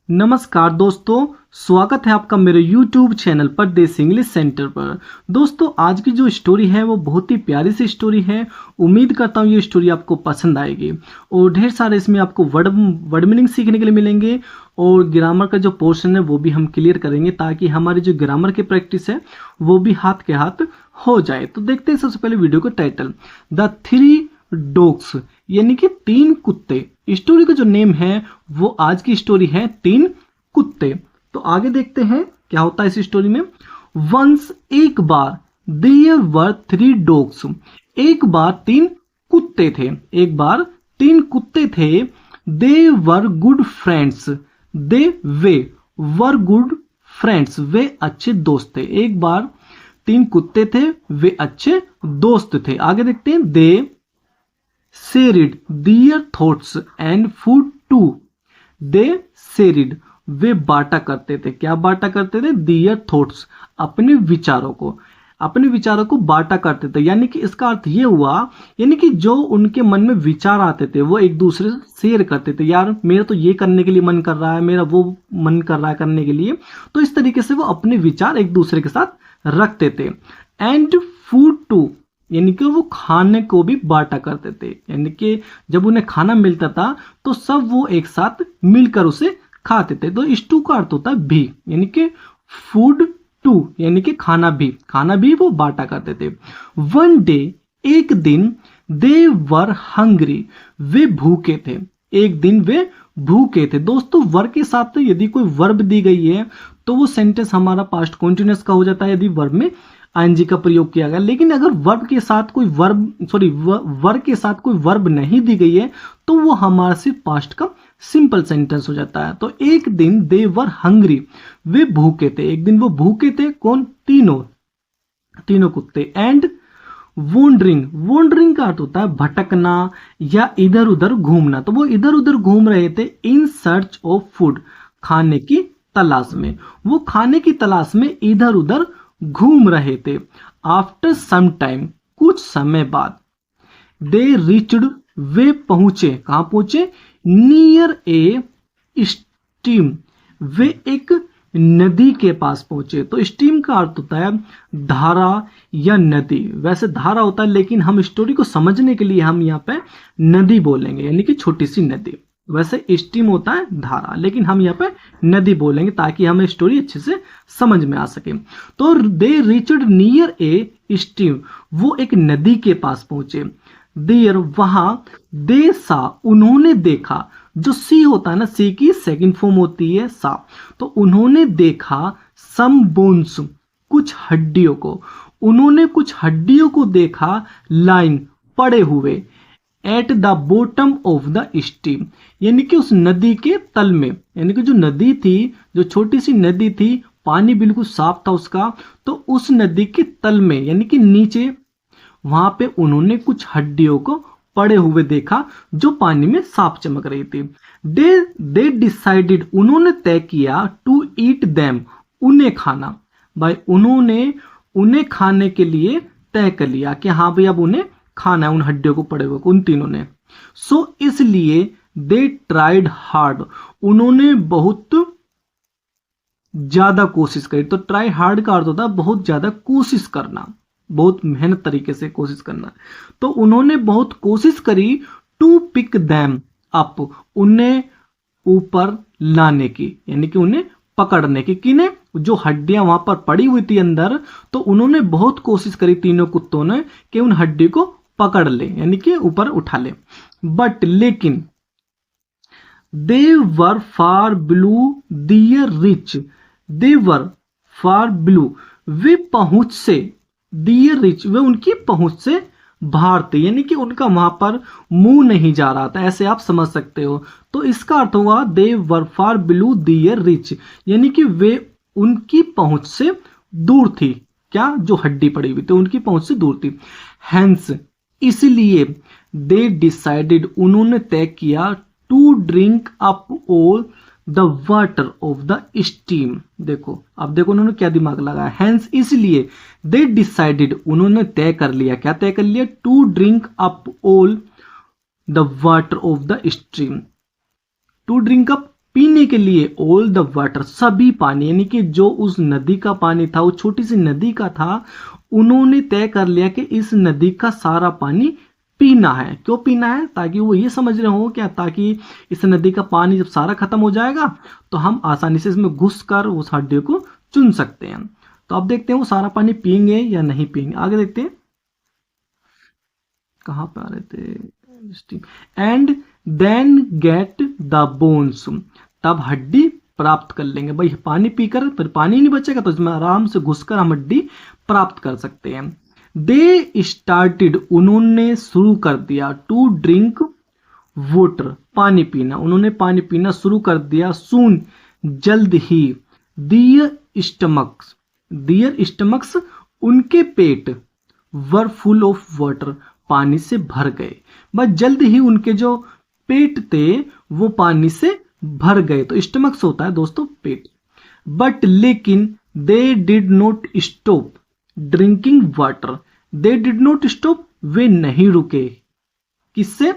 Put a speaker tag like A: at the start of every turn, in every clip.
A: नमस्कार दोस्तों, स्वागत है आपका मेरे YouTube चैनल पर देसी इंग्लिश सेंटर पर। दोस्तों, आज की जो स्टोरी है वो बहुत ही प्यारी सी स्टोरी है। उम्मीद करता हूँ ये स्टोरी आपको पसंद आएगी और ढेर सारे इसमें आपको वर्ड मीनिंग सीखने के लिए मिलेंगे और ग्रामर का जो पोर्शन है वो भी हम क्लियर करेंगे ताकि हमारी जो ग्रामर की प्रैक्टिस है वो भी हाथ के हाथ हो जाए। तो देखते हैं सबसे पहले वीडियो का टाइटल, द थ्री डॉग्स, यानी कि तीन कुत्ते। स्टोरी का जो नेम है वो आज की स्टोरी है तीन कुत्ते। तो आगे देखते हैं क्या होता है इस स्टोरी में। वंस, एक बार, देयर वर थ्री डॉग्स, एक बार तीन कुत्ते थे। एक बार तीन कुत्ते थे। They were good friends, they वे वर गुड फ्रेंड्स, वे अच्छे दोस्त थे। एक बार तीन कुत्ते थे, वे अच्छे दोस्त थे। आगे देखते हैं। दे shared their thoughts and food too, they shared, वे बांटा करते थे। क्या बांटा करते थे? their thoughts, अपने विचारों को बांटा करते थे। यानी कि इसका अर्थ ये हुआ, यानी कि जो उनके मन में विचार आते थे वो एक दूसरे से शेयर करते थे। यार मेरा तो ये करने के लिए मन कर रहा है, मेरा वो मन कर रहा है करने के लिए। तो इस तरीके से वो अपने विचार एक दूसरे के साथ रखते थे। एंड फूड टू, यानी कि वो खाने को भी बांटा करते थे। यानी कि जब उन्हें खाना मिलता था तो सब वो एक साथ मिलकर उसे खाते थे। तो इस टू का अर्थ होता है भी, यानी कि फूड टू, यानी कि खाना भी वो बांटा करते थे। वन डे, एक दिन, दे वर हंग्री, वे भूखे थे। एक दिन वे भूखे थे। दोस्तों, वर्ब के साथ यदि कोई वर्ब दी गई है तो वो सेंटेंस हमारा पास्ट कंटिन्यूअस का हो जाता है यदि वर्ब में आईएनजी का प्रयोग किया गया। लेकिन अगर वर्ब के साथ कोई वर्ब के साथ कोई वर्ब नहीं दी गई है तो वो हमारा सिर्फ पास्ट का सिंपल सेंटेंस हो जाता है। तो एक दिन दे वर हंग्री, वे भूखे थे। एक दिन वो भूखे थे। कौन? तीनों कुत्ते। एंड वॉन्डरिंग का अर्थ होता है भटकना या इधर उधर घूमना। तो वो इधर उधर घूम रहे थे। इन सर्च ऑफ फूड, खाने की तलाश में। वो खाने की तलाश में इधर उधर घूम रहे थे। आफ्टर सम टाइम, कुछ समय बाद, दे रिच्ड, वे पहुंचे। कहां पहुंचे? नियर ए स्ट्रीम, वे एक नदी के पास पहुंचे। तो स्ट्रीम का अर्थ होता है धारा या नदी। वैसे धारा होता है लेकिन हम स्टोरी को समझने के लिए हम यहाँ पे नदी बोलेंगे, यानी कि छोटी सी नदी। वैसे स्ट्रीम होता है धारा, लेकिन हम यहाँ पे नदी बोलेंगे ताकि हमें स्टोरी अच्छे से समझ में आ सके। तो दे रिच्ड नियर ए स्ट्रीम, वो एक नदी के पास पहुंचे। देयर, वहां, दे सा, उन्होंने देखा। जो सी होता है ना, सी की सेकंड फॉर्म होती है सा। तो उन्होंने देखा सम बोन्स, कुछ हड्डियों को। उन्होंने कुछ हड्डियों को देखा लाइन, पड़े हुए। Eight the bottom of the stream, यानी कि उस नदी के तल में। यानी कि जो नदी थी, जो छोटी सी नदी थी, पानी बिल्कुल साफ था उसका। तो उस नदी के तल में, यानी कि नीचे, वहां पे उन्होंने कुछ हड्डियों को पड़े हुए देखा जो पानी में साफ चमक रही थी। दे डिसाइडेड, उन्होंने तय किया। टू ईट देम, उन्हें खाना। भाई उन्होंने उन्हें खाने के लिए तय कर लिया कि हाँ भाई अब उन्हें खाना है उन हड्डियों को पड़े हुए उन तीनों ने। सो इसलिए दे ट्राइड हार्ड, उन्होंने बहुत ज्यादा कोशिश करी। तो ट्राई हार्ड का अर्थ होता है बहुत ज्यादा कोशिश करना, बहुत मेहनत तरीके से कोशिश करना। तो उन्होंने बहुत कोशिश करी। टू पिक दैम अप, उन्हें ऊपर लाने की, यानी कि उन्हें पकड़ने की। किने? जो हड्डियां वहां पर पड़ी हुई थी अंदर, तो उन्होंने बहुत कोशिश करी तीनों कुत्तों ने कि उन हड्डी को पकड़ ले, यानी कि ऊपर उठा ले। बट लेकिन दे वर फार ब्लू दियर रिच, दे वर फार ब्लू, वे पहुंच से, दियर रिच, वे उनकी पहुंच से बाहर थे। यानी कि उनका वहां पर मुंह नहीं जा रहा था, ऐसे आप समझ सकते हो। तो इसका अर्थ हुआ दे वर फार ब्लू दियर रिच, यानी कि वे उनकी पहुंच से दूर थी। क्या? जो हड्डी पड़ी हुई थी उनकी पहुंच से दूर थी। हैंस, इसलिए, दे डिसाइडेड, उन्होंने तय किया। To drink up all the water of the steam. देखो, अब देखो उन्होंने क्या दिमाग लगाया। हैंस, इसलिए, दे डिसाइडेड, उन्होंने तय कर लिया। क्या तय कर लिया? To drink up all the water of the stream, to drink up, पीने के लिए ऑल द वाटर, सभी पानी, यानी कि जो उस नदी का पानी था, वो छोटी सी नदी का था, उन्होंने तय कर लिया कि इस नदी का सारा पानी पीना है। क्यों पीना है? ताकि वो ये समझ रहे हो क्या, ताकि इस नदी का पानी जब सारा खत्म हो जाएगा तो हम आसानी से इसमें घुस कर उस हड्डी को चुन सकते हैं। तो अब देखते हैं वो सारा पानी पियेंगे या नहीं पियेंगे। आगे देखते हैं, कहां पे आ रहे थे, and then get the bones, तब हड्डी प्राप्त कर लेंगे। भाई पानी पीकर फिर पानी नहीं बचेगा तो इसमें आराम से घुसकर हम हड्डी प्राप्त कर सकते हैं। दे स्टार्टेड, उन्होंने शुरू कर दिया, टू ड्रिंक वाटर, पानी पीना, उन्होंने पानी पीना शुरू कर दिया। सून, जल्द ही, दियर स्टमक्स, उनके पेट, वर फुल ऑफ वाटर, पानी से भर गए। बस जल्द ही उनके जो पेट थे वो पानी से भर गए। तो स्टमक्स होता है दोस्तों पेट। बट लेकिन they did not stop drinking water, they did not stop, वे नहीं रुके, किससे?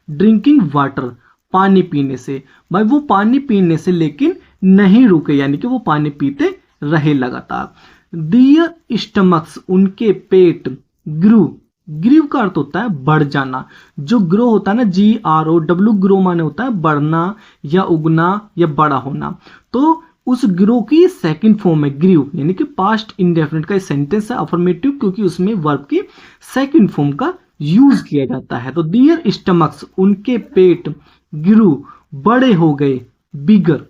A: ड्रिंकिंग वाटर, पानी पीने से। भाई वो पानी पीने से लेकिन नहीं रुके, यानी कि वो पानी पीते रहे लगातार। दियर स्टमक्स, उनके पेट, ग्रू का अर्थ होता है बढ़ जाना। जो ग्रो होता है ना, GROW, ग्रो माने होता है बढ़ना या उगना या बड़ा होना। तो उस ग्रो की सेकंड फॉर्म है ग्रीव, यानी कि पास्ट इंडेफिनिट का सेंटेंस है अफर्मेटिव, क्योंकि उसमें वर्ब की सेकंड फॉर्म का यूज किया जाता है। तो दियर स्टमक्स, उनके पेट, ग्रू, बड़े हो गए, बिगर,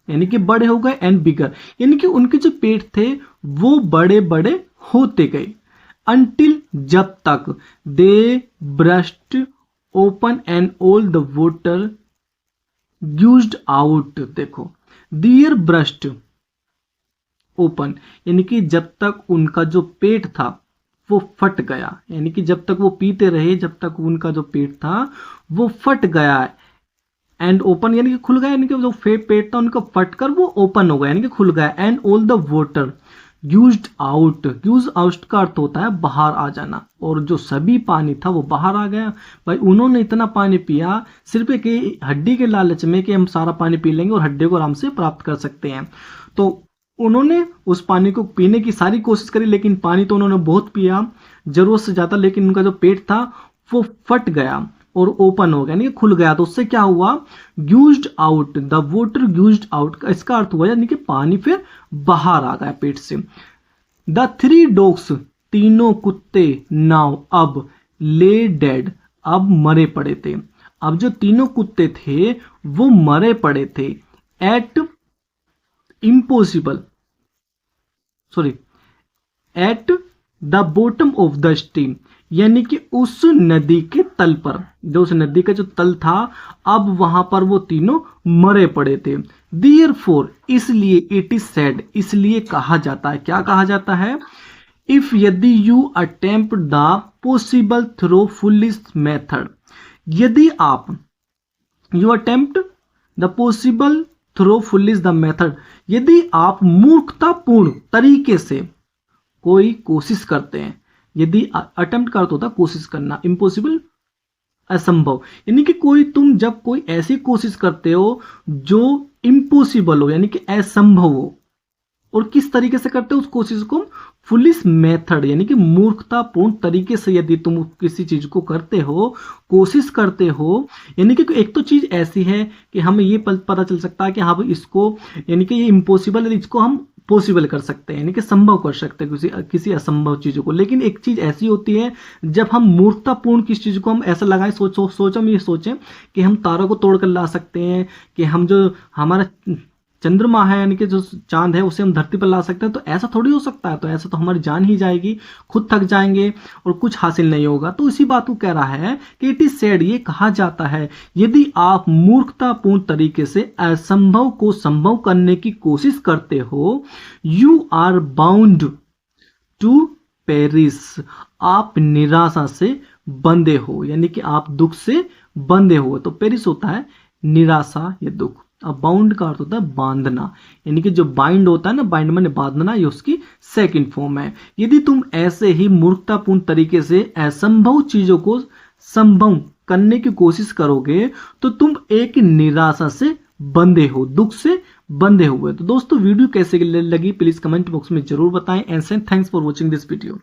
A: यानी कि बड़े हो गए, एंड बिगर, यानी कि उनके जो पेट थे वो बड़े बड़े होते गए। अंटिल, जब तक, they burst open and all the water used out. देखो, दियर ब्रस्ट ओपन, यानी कि जब तक उनका जो पेट था वो फट गया, यानी कि जब तक वो पीते रहे, जब तक उनका जो पेट था वो फट गया। एंड ओपन, यानी कि खुल गया, यानी कि जो पेट था उनका फटकर वो ओपन हो गया, यानी कि खुल गया। And all the water used out, use out का अर्थ होता है बाहर आ जाना, और जो सभी पानी था वो बाहर आ गया। भाई उन्होंने इतना पानी पिया सिर्फ एक हड्डी के लालच में कि हम सारा पानी पी लेंगे और हड्डी को आराम से प्राप्त कर सकते हैं। तो उन्होंने उस पानी को पीने की सारी कोशिश करी, लेकिन पानी तो उन्होंने बहुत पिया, जरूरत से ज्यादा, लेकिन उनका जो पेट था वो फट गया और ओपन हो गया, यानी खुल गया। तो उससे क्या हुआ? Used out, the water used out, इसका अर्थ हुआ यानी कि पानी फिर बाहर आ गया पेट से। द थ्री डॉग्स, तीनों कुत्ते, नाउ, अब, ले डेड, अब मरे पड़े थे। अब जो तीनों कुत्ते थे वो मरे पड़े थे। At impossible, sorry, at the bottom of the stream, यानी कि उस नदी के तल पर, जो उस नदी का जो तल था, अब वहां पर वो तीनों मरे पड़े थे। देयरफॉर, इसलिए, इट इज सेड, इसलिए कहा जाता है, क्या कहा जाता है? इफ, यदि, you attempt the possible throw foolish method, यदि आप, you attempt the possible throw foolish the method, यदि आप मूर्खतापूर्ण तरीके से कोई कोशिश करते हैं, यदि अटेम्प्ट करता होता कोशिश करना, इम्पॉसिबल असंभव, यानी कि तुम जब कोई ऐसी कोशिश करते हो जो इम्पॉसिबल हो, यानी कि असंभव हो, और किस तरीके से करते हो उस कोशिश को? फुलिश मेथड, यानी कि मूर्खतापूर्ण तरीके से यदि तुम किसी चीज को करते हो, कोशिश करते हो, यानी कि एक तो चीज ऐसी है कि हमें ये पता चल सकता है कि हाँ भाई इसको, यानी कि ये इम्पॉसिबल है, इसको हम पॉसिबल कर सकते हैं, यानी कि संभव कर सकते हैं किसी असंभव चीजों को। लेकिन एक चीज ऐसी होती है जब हम मूर्खतापूर्ण किस चीज को हम ऐसा लगाएं, सोचो हम ये सोचें कि हम तारों को तोड़कर ला सकते हैं, कि हम जो हमारा चंद्रमा है, यानी कि जो चांद है, उसे हम धरती पर ला सकते हैं। तो ऐसा थोड़ी हो सकता है, तो ऐसा तो हमारी जान ही जाएगी, खुद थक जाएंगे और कुछ हासिल नहीं होगा। तो इसी बात को कह रहा है कि इट इज सेड, ये कहा जाता है, यदि आप मूर्खतापूर्ण तरीके से असंभव को संभव करने की कोशिश करते हो, you are bound to perish, आप निराशा से बंधे हो, यानी कि आप दुख से बंधे हो। तो पेरिस होता है निराशा या दुख। अब बाउंड का अर्थ होता है बांधना, यानी कि जो बाइंड होता है ना, बाइंड माने बांधना, ये उसकी सेकंड फॉर्म है। यदि तुम ऐसे ही मूर्खतापूर्ण तरीके से असंभव चीजों को संभव करने की कोशिश करोगे तो तुम एक निराशा से बंधे हो, दुख से बंधे हुए। तो दोस्तों वीडियो कैसे लगी प्लीज कमेंट बॉक्स में जरूर बताएं। And thanks for watching this video.